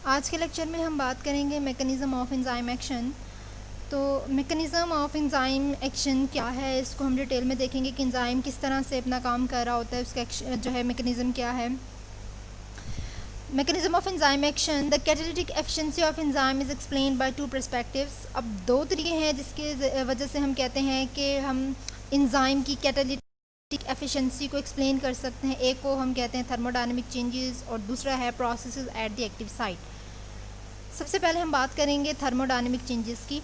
आज के लेक्चर में हम बात करेंगे मैकेनिज़्म ऑफ एंजाइम एक्शन। तो मैकेनिज़्म ऑफ एंजाइम एक्शन क्या है, इसको हम डिटेल में देखेंगे कि एंजाइम किस तरह से अपना काम कर रहा होता है, उसका जो है मैकेनिज़्म क्या है। Mechanism of enzyme action, the catalytic efficiency of enzyme is explained by two perspectives. अब दो तरीके हैं जिसके वजह से हम कहते हैं कि हम एंजाइम की कैटालिटिक एफिशिएंसी को एक्सप्लेन कर सकते हैं। एक को हम कहते हैं थर्मोडायनेमिक चेंजेस और दूसरा है processes eight the active site. सबसे पहले हम बात करेंगे थर्मोडायनेमिक चेंजेस की।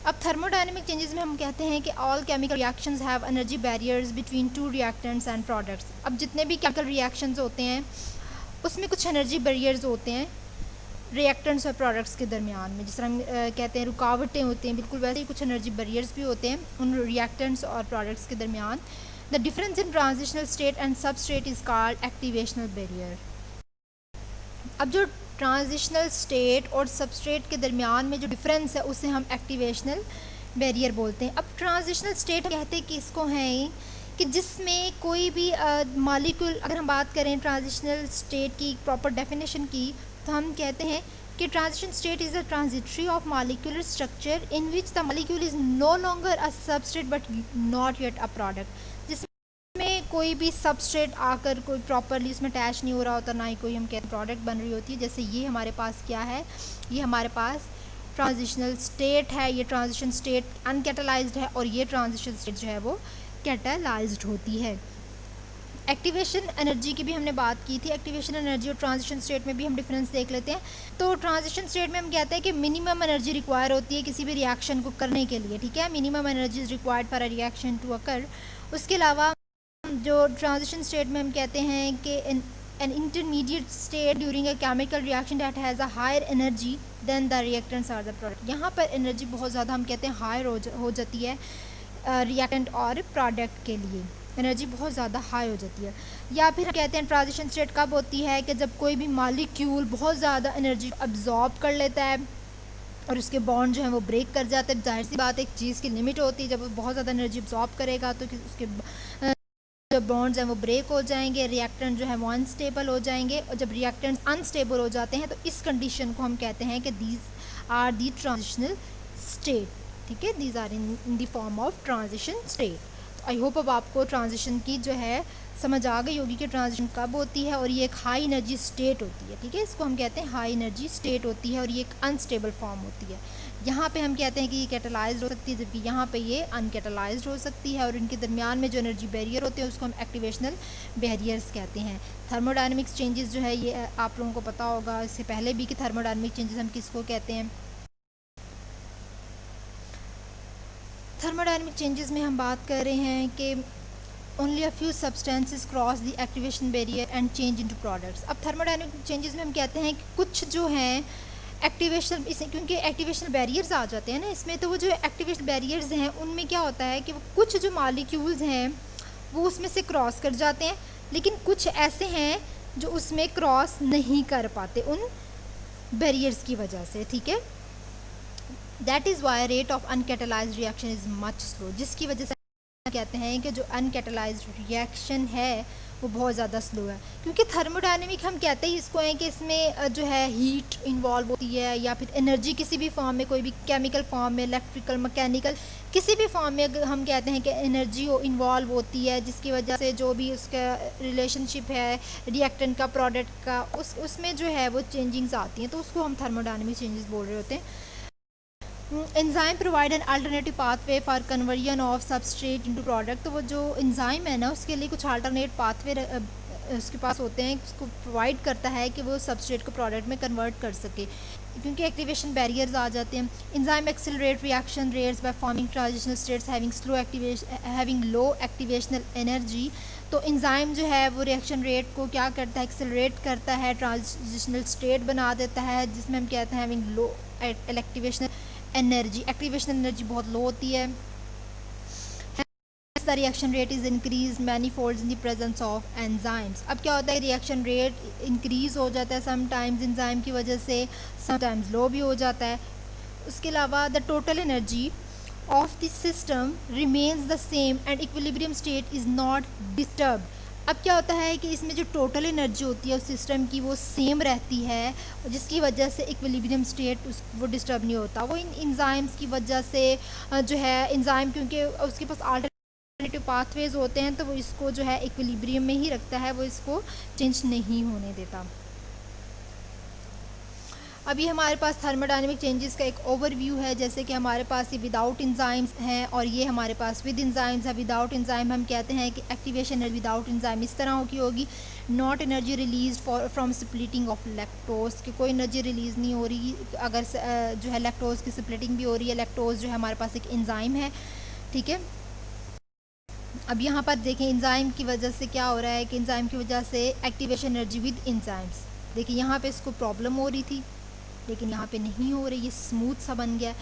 अब थर्मोडायनेमिक चेंजेस में हम कहते हैं कि all chemical reactions have energy barriers between two reactants and products. अब जितने भी केमिकल रिएक्शंस होते हैं उसमें कुछ एनर्जी बैरियर्स होते हैं रिएक्टेंट्स और प्रोडक्ट्स के दरमियान में, जिस तरह हम कहते हैं रुकावटें होती हैं, बिल्कुल वैसे ही कुछ एनर्जी बैरियर्स भी होते हैं उन रिएक्टेंट्स और प्रोडक्ट्स के दरमियान। The difference in transitional state and substrate is called activational barrier. अब जो ट्रांजिशनल स्टेट और सबस्ट्रेट के दरमियान में जो डिफरेंस है उसे हम एक्टिवेशनल बैरियर बोलते हैं। अब ट्रांजिशनल स्टेट कहते हैं कि इसको हैं कि जिसमें कोई भी मॉलिक्यूल, अगर हम बात करें ट्रांजिशनल स्टेट की प्रॉपर डेफिनेशन की, तो हम कहते हैं कि transition state is a transitory of molecular structure in which the molecule is no longer a substrate but not yet a product. जिसमें कोई भी सबस्ट्रेट आकर कोई प्रॉपरली उसमें अटैच नहीं हो रहा होता, ना ही कोई हम कहते प्रोडक्ट बन रही होती है। जैसे ये हमारे पास क्या है, ये हमारे पास ट्रांजिशनल स्टेट है, ये ट्रांजिशन स्टेट अनकैटलाइज्ड है और ये ट्रांजिशन स्टेट जो है वो कैटालाइज्ड होती है। एक्टिवेशन एनर्जी की भी हमने बात की थी। एक्टिवेशन एनर्जी और ट्रांजिशन स्टेट में भी हम डिफरेंस देख लेते हैं। तो ट्रांजिशन स्टेट में हम कहते हैं कि मिनिमम एनर्जी रिक्वायर होती है किसी भी रिएक्शन को करने के लिए, ठीक है। Minimum energy is required for a reaction to occur. उसके अलावा जो ट्रांजिशन स्टेट में हम कहते हैं कि an intermediate state during a chemical reaction that has a higher energy than the reactants or the product। यहाँ पर एनर्जी बहुत ज़्यादा हम कहते हैं हायर हो जाती है रिएक्टेंट और प्रोडक्ट के लिए, एनर्जी बहुत ज़्यादा हाई हो जाती है। या फिर हम कहते हैं ट्रांजिशन स्टेट कब होती है कि जब कोई भी मॉलिक्यूल बहुत ज़्यादा एनर्जी अब्जॉर्ब कर लेता है और उसके बॉन्ड जो है वो ब्रेक कर जाते हैं। जाहिर सी बात है, एक चीज़ की लिमिट होती है, जब वो बहुत ज़्यादा एनर्जी अब्जॉर्ब करेगा तो उसके जो बॉन्ड्स हैं वो ब्रेक हो जाएंगे, रिएक्टेंट जो है वो अनस्टेबल हो जाएंगे। और जब रिएक्टेंट अनस्टेबल हो जाते हैं तो इस कंडीशन को हम कहते हैं कि these are the transitional state, ठीक है। These are in the form of transition state. तो आई होप अब आपको ट्रांजिशन की जो है समझ आ गई होगी कि ट्रांजिशन कब होती है, और ये एक हाई एनर्जी स्टेट होती है, ठीक है। इसको हम कहते हैं हाई एनर्जी स्टेट होती है और ये एक अनस्टेबल फॉर्म होती है। यहाँ पे हम कहते हैं कि ये कैटलाइज्ड हो सकती है, जबकि यहाँ पे ये अनकैटलाइज्ड हो सकती है। और इनके दरमियान में जो एनर्जी बैरियर होते हैं उसको हम एक्टिवेशनल बैरियर्स कहते हैं। थर्मोडायनेमिक्स चेंजेस जो है ये आप लोगों को पता होगा इससे पहले भी कि थर्मोडायनेमिक चेंजेस हम किसको कहते हैं। थर्मोडायनेमिक चेंजेस में हम बात कर रहे हैं कि only a few substances cross the activation barrier and change into products. अब थर्मोडायनेमिक चेंजेस में हम कहते हैं कि कुछ जो हैं एक्टिवेशन, इसे क्योंकि एक्टिवेशन बैरियर्स आ जाते हैं ना इसमें, तो वो जो एक्टिवेशन बैरियर्स हैं उनमें क्या होता है कि वो कुछ जो मॉलिक्यूल्स हैं वो उसमें से क्रॉस कर जाते हैं, लेकिन कुछ ऐसे हैं जो उसमें क्रॉस नहीं कर पाते उन बैरियर्स की वजह से, ठीक है। That is why rate of uncatalysed reaction is much slow, जिसकी वजह से कहते हैं कि जो अनकैटलाइज्ड रिएक्शन है वो बहुत ज़्यादा स्लो है। क्योंकि थर्मोडायनेमिक हम कहते ही इसको हैं कि इसमें जो है हीट इन्वॉल्व होती है, या फिर एनर्जी किसी भी फॉर्म में, कोई भी केमिकल फॉर्म में, इलेक्ट्रिकल, मैकेनिकल, किसी भी फॉर्म में अगर हम कहते हैं कि एनर्जी इन्वॉल्व होती है, जिसकी वजह से जो भी उसका रिलेशनशिप है रिएक्टेंट का प्रोडक्ट का उसमें जो है वो चेंजिंग्स आती हैं, तो उसको हम थर्मोडायनेमिक चेंजेस बोल रहे होते हैं। Enzyme provide an alternative pathway for conversion of substrate into product. तो वो जो एंजाइम है ना उसके लिए कुछ अल्टरनेट पाथवे उसके पास होते हैं, उसको प्रोवाइड करता है कि वो सबस्ट्रेट को प्रोडक्ट में कन्वर्ट कर सके, क्योंकि एक्टिवेशन बैरियर्स आ जाते हैं। Enzyme accelerate reaction rates by forming transitional states having low activational energy. तो एंजाइम जो है वो रिएक्शन रेट को क्या करता है, एक्सेलरेट करता है, ट्रांजिशनल स्टेट बना देता है, जिसमें हम कहते हैं having low activational energy. Activation energy बहुत लो होती है। The reaction rate is increase many folds in the presence of enzymes. अब क्या होता है, रिएक्शन रेट इंक्रीज़ हो जाता है समटाइम्स एंजाइम की वजह से, समटाइम्स लो भी हो जाता है। उसके अलावा the total energy of the system remains the same and equilibrium state is not disturb. अब क्या होता है कि इसमें जो टोटल एनर्जी होती है उस सिस्टम की वो सेम रहती है, जिसकी वजह से इक्विलिब्रियम स्टेट वो डिस्टर्ब नहीं होता। वो इन एंजाइम्स की वजह से जो है एंजाइम, क्योंकि उसके पास अल्टरनेटिव पाथवेज होते हैं, तो वो इसको जो है इक्विलिब्रियम में ही रखता है, वो इसको चेंज नहीं होने देता। अभी हमारे पास थर्मोडायनेमिक चेंजेस का एक ओवरव्यू है, जैसे कि हमारे पास ये विदाउट एंजाइम्स हैं और ये हमारे पास विद एंजाइम्स है। विदाउट एंजाइम हम कहते हैं कि एक्टिवेशन एनर्जी विदाउट एंजाइम इस तरह की होगी, not energy release from splitting of lactose, कि कोई एनर्जी रिलीज़ नहीं हो रही अगर जो है लैक्टोज की स्प्लिटिंग भी हो रही है। लैक्टोज जो है हमारे पास एक एंजाइम है, ठीक है। अब यहाँ पर देखें एंजाइम की वजह से क्या हो रहा है कि एंजाइम की वजह से एक्टिवेशन एनर्जी विद एंजाइम्स, देखिए यहाँ पे इसको प्रॉब्लम हो रही थी लेकिन यहाँ पे नहीं हो रही, ये स्मूथ सा बन गया।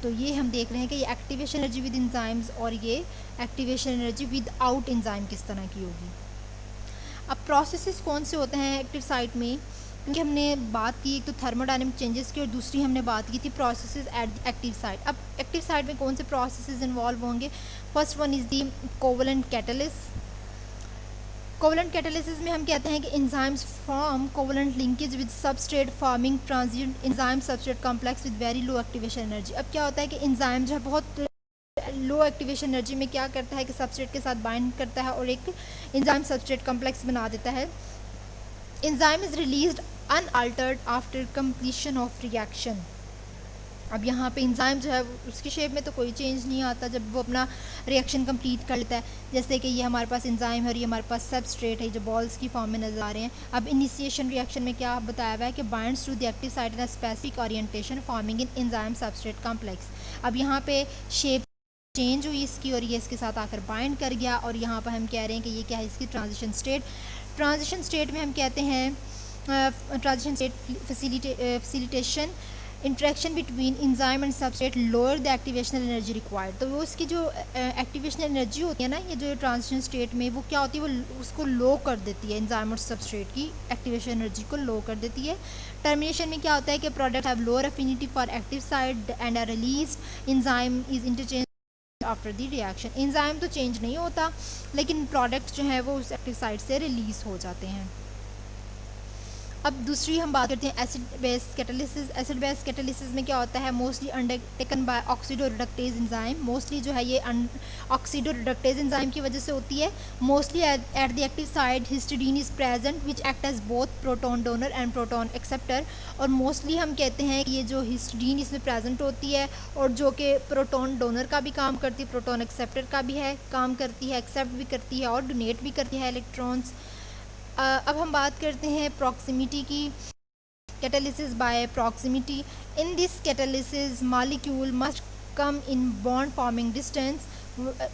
तो ये हम देख रहे हैं कि ये एक्टिवेशन एनर्जी विद एंजाइम्स और ये activation energy with out enzyme किस तरह की होगी। अब प्रोसेसेस कौन से होते हैं एक्टिव साइट में, क्योंकि हमने बात की एक तो थर्मोडायनेमिक चेंजेस की और दूसरी हमने बात की थी प्रोसेसेस एट एक्टिव साइट। अब एक्टिव साइट में कौन से प्रोसेसेस इन्वॉल्व होंगे, first one is the covalent catalyst. Covalent catalysis में हम कहते हैं कि enzymes form covalent linkage with substrate forming transient enzyme substrate complex with very low activation energy. अब क्या होता है कि एंजाइम जो है बहुत लो एक्टिवेशन एनर्जी में क्या करता है कि सबस्ट्रेट के साथ बाइंड करता है और एक एंजाइम सबस्ट्रेट कॉम्प्लेक्स बना देता है। Enzyme is released unaltered after completion of reaction. अब यहाँ पे एंजाइम जो है उसकी शेप में तो कोई चेंज नहीं आता जब वो अपना रिएक्शन कंप्लीट कर लेता है। जैसे कि ये हमारे पास एंजाइम है और ये हमारे पास सबस्ट्रेट है जो बॉल्स की फॉर्म में नज़र आ रहे हैं। अब इनिशिएशन रिएक्शन में क्या बताया हुआ है कि binds to the active site in a specific orientation forming in enzyme substrate complex. अब यहाँ पे शेप चेंज हुई इसकी और ये इसके साथ आकर बाइंड कर गया और यहाँ पर हम कह रहे हैं कि ये क्या है, इसकी ट्रांजिशन स्टेट। ट्रांजिशन स्टेट में हम कहते हैं transition state facilitation interaction between enzyme and substrate lower the activational energy required. तो वो उसकी जो एक्टिवेशनल एनर्जी होती है ना, ये जो ट्रांजिशन स्टेट में वो क्या होती है, वो उसको लो कर देती है, एंजाइम और सबस्ट्रेट की एक्टिवेशन एनर्जी को लो कर देती है। टर्मिनेशन में क्या होता है कि product have lower affinity for active site and are release enzyme is interchange after the reaction. Enzyme तो चेंज नहीं होता लेकिन प्रोडक्ट जो है वो उस एक्टिव साइट से रिलीज़ हो जाते हैं। अब दूसरी हम बात करते हैं acid base catalysis. Acid base catalysis में क्या होता है, mostly undertaken by oxido reductase enzyme. Mostly जो है ये ऑक्सीडो रिडक्टेज एंजाइम की वजह से होती है। Mostly at the active side histidine is present which act as both proton donor and proton acceptor. और मोस्टली हम कहते हैं कि ये जो हिस्टिडीन इसमें प्रेजेंट होती है और जो कि प्रोटॉन डोनर का भी काम करती है, प्रोटॉन एक्सेप्टर का भी है काम करती है, एक्सेप्ट भी करती है और डोनेट भी करती है इलेक्ट्रॉन्स। अब हम बात करते हैं प्रॉक्सिमिटी की। Catalysis by proximity, in this catalysis molecule must come in bond forming distance.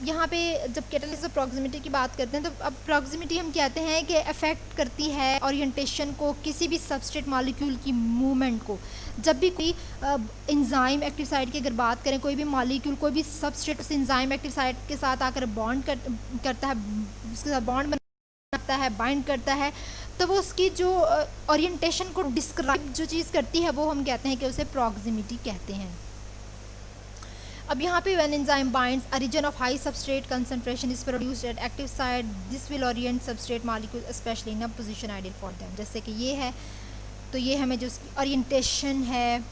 यहाँ पे जब कैटालिसिस ऑफ प्रॉक्सिमिटी की बात करते हैं तो अब प्रॉक्सिमिटी हम कहते हैं कि अफेक्ट करती है ओरिएंटेशन को, किसी भी सबस्ट्रेट मॉलिक्यूल की मूवमेंट को। जब भी कोई एंजाइम एक्टिव साइट की अगर बात करें, कोई भी मॉलिक्यूल कोई भी सबस्ट्रेट उस एंजाइम एक्टिव साइट के साथ आकर बॉन्ड करता है, उसके साथ बॉन्ड करता है, बाइंड करता है, तो वो उसकी जो ओरिएंटेशन को डिस्क्राइब जो चीज़ करती है वो हम कहते हैं कि उसे प्रॉक्सिमिटी कहते हैं। अब यहाँ पे when enzyme binds a region of high substrate concentration is produced at active site, this will orient substrate molecule specially in a position ideal for them. जैसे कि ये है, तो ये हमें जो उसकी ओरिएंटेशन है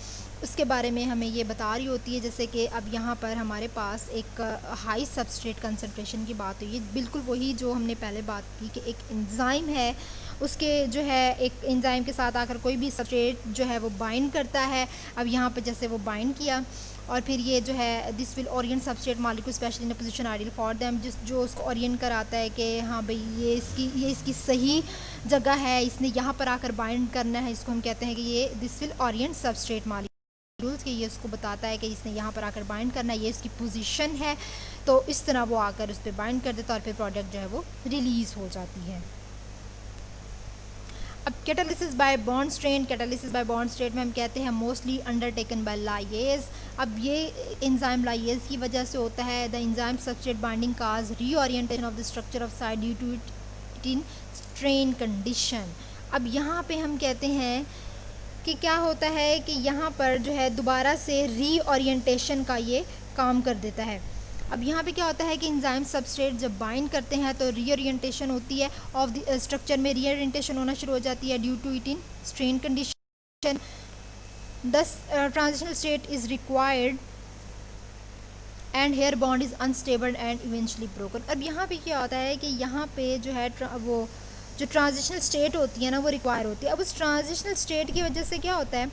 उसके बारे में हमें ये बता रही होती है। जैसे कि अब यहाँ पर हमारे पास एक हाई सबस्ट्रेट कंसंट्रेशन की बात हुई है, बिल्कुल वही जो हमने पहले बात की कि एक एंजाइम है, उसके जो है एक एंजाइम के साथ आकर कोई भी सबस्ट्रेट जो है वो बाइंड करता है। अब यहाँ पर जैसे वो बाइंड किया और फिर ये जो है this will orient substrate molecule specially in a position ideal for them, जो उसको ओरिएंट कराता है कि हाँ भाई ये इसकी सही जगह है, इसने यहाँ पर आकर बाइंड करना है, इसको हम कहते हैं कि ये this will orient substrate molecule के, ये उसको बताता है कि इसने यहाँ पर आकर बाइंड करना है, ये इसकी पोजीशन है, तो इस तरह वो आकर उस पर बाइंड कर देता है और फिर प्रोडक्ट जो है वो रिलीज़ हो जाती है। अब catalysis bye bond strain, catalysis bye bond strain में हम कहते हैं मोस्टली अंडरटेकन बाय लाइएज। अब ये एंजाइम लाइएज की वजह से होता है। The enzyme substrate binding cause reorientation of the structure of side due to it in strain condition. अब यहाँ पे हम कहते हैं कि क्या होता है कि यहाँ पर जो है दोबारा से रीओरिएंटेशन का ये काम कर देता है। अब यहाँ पे क्या होता है कि एंजाइम सबस्ट्रेट जब बाइंड करते हैं तो रीओरिएंटेशन होती है ऑफ द स्ट्रक्चर में, रीओरिएंटेशन होना शुरू हो जाती है due to it in strain condition, this transitional state is required and here bond is unstable and eventually broken. अब यहाँ पे क्या होता है कि यहाँ पे जो है वो जो ट्रांजिशनल स्टेट होती है ना वो रिक्वायर होती है। अब उस ट्रांजिशनल स्टेट की वजह से क्या होता है,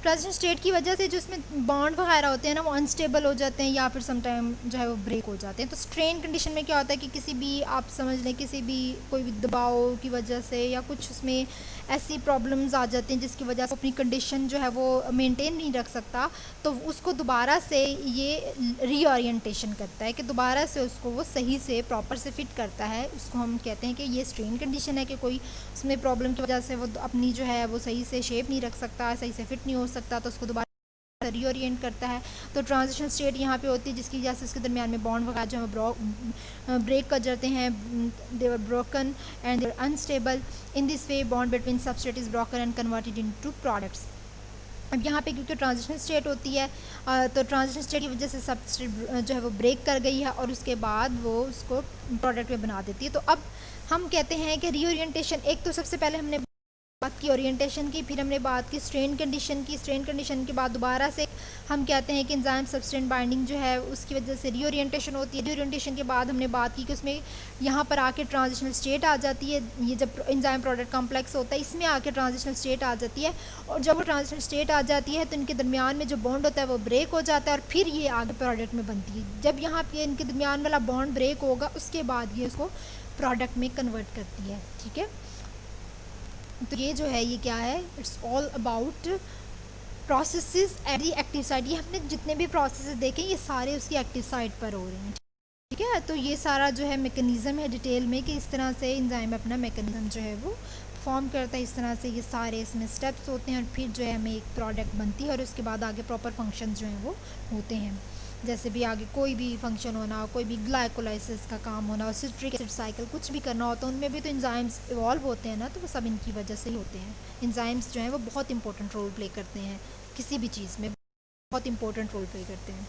ट्रांजिशन स्टेट की वजह से जो इसमें बॉन्ड वगैरह होते हैं ना वो अनस्टेबल हो जाते हैं या फिर समटाइम जो है वो ब्रेक हो जाते हैं। तो स्ट्रेन कंडीशन में क्या होता है कि किसी भी आप समझ लें किसी भी कोई भी दबाव की वजह से या कुछ उसमें ऐसी प्रॉब्लम्स आ जाती हैं जिसकी वजह से अपनी कंडीशन जो है वो मेंटेन नहीं रख सकता, तो उसको दोबारा से ये रीओरिएंटेशन करता है कि दोबारा से उसको वो सही से प्रॉपर से फिट करता है। उसको हम कहते हैं कि ये स्ट्रेन कंडीशन है कि कोई उसमें प्रॉब्लम की वजह से वो अपनी जो है वो सही से शेप नहीं रख सकता, सही से फिट नहीं हो सकता, तो उसको दोबारा रीओरिएंट करता है। तो ट्रांजिशन स्टेट यहाँ पे होती है जिसकी वजह से इसके दरमियान में बॉन्ड वगैरह जो है ब्रेक कर जाते हैं, they were broken and they are unstable. In this way bond between substrate is broken and converted into products. अब यहाँ पे क्योंकि ट्रांजिशन स्टेट होती है तो ट्रांजिशन स्टेट की वजह से सबस्ट्रेट जो है वो ब्रेक कर गई है और उसके बाद वो उसको प्रोडक्ट में बना देती है। तो अब हम कहते हैं कि रीओरिएंटेशन, एक तो सबसे पहले हमने बात की ओरिएंटेशन की, फिर हमने बात की स्ट्रेन कंडीशन की, स्ट्रेन कंडीशन के बाद दोबारा से हम कहते हैं कि एंजाइम सबस्ट्रेट बाइंडिंग जो है उसकी वजह से रीओरिएंटेशन होती है। रीओरिएंटेशन के बाद हमने बात की कि उसमें यहाँ पर आके ट्रांजिशनल स्टेट आ जाती है, ये जब एंजाइम प्रोडक्ट कॉम्प्लेक्स होता है इसमें आके ट्रांजिशनल स्टेट आ जाती है, और जब वो ट्रांजिशनल स्टेट आ जाती है तो इनके दरमियान में जो बॉन्ड होता है वो ब्रेक हो जाता है और फिर ये आगे प्रोडक्ट में बनती है। जब यहाँ पे इनके दरमियान वाला बॉन्ड ब्रेक होगा उसके बाद ये उसको प्रोडक्ट में कन्वर्ट करती है। ठीक है, तो ये जो है ये क्या है, it's all about processes at the active site. ये हमने जितने भी प्रोसेसेस देखे ये सारे उसकी एक्टिव साइट पर हो रहे हैं। ठीक है, तो ये सारा जो है मैकेनिज़्म है डिटेल में कि इस तरह से एंजाइम अपना मैकेनिज़्म जो है वो फॉर्म करता है, इस तरह से ये सारे इसमें स्टेप्स होते हैं और फिर जो है हमें एक प्रोडक्ट बनती है और उसके बाद आगे प्रॉपर फंक्शन जो हैं वो होते हैं। जैसे भी आगे कोई भी फंक्शन होना, कोई भी ग्लाइकोलाइसिस का काम होना और सिट्रिक एसिड साइकिल कुछ भी करना होता है उनमें भी तो एंजाइम्स इवॉल्व होते हैं ना, तो वो सब इनकी वजह से ही होते हैं। एंजाइम्स जो हैं वो बहुत इंपॉर्टेंट रोल प्ले करते हैं, किसी भी चीज़ में बहुत इंपॉर्टेंट रोल प्ले करते हैं।